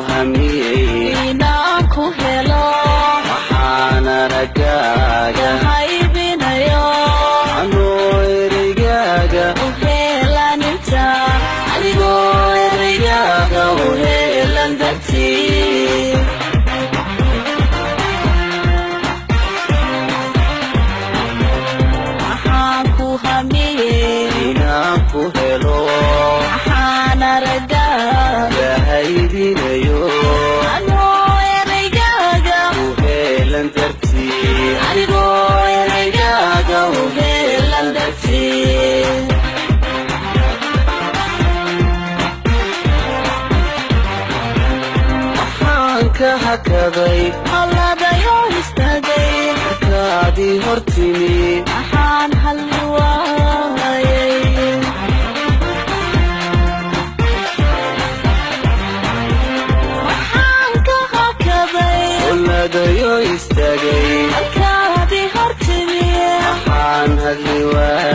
هميي inaanku helo waxaana ragaaga haybinayo anoo erigaaga u heelaninta adigoo erigaaga u heelan dartii waxaan ku hamiyey inaan ku helo waxaana ragaaga haybinayo anoo erigaaga u heelan dartii adigoo erigaaga u heelan dartii waxaan ka hakaday halladayo istaagay markaadii hortimi waxaan halli waayay waxaan ka hakaday oladayo istaagay halkaadii hortimi waxaan hadli waayay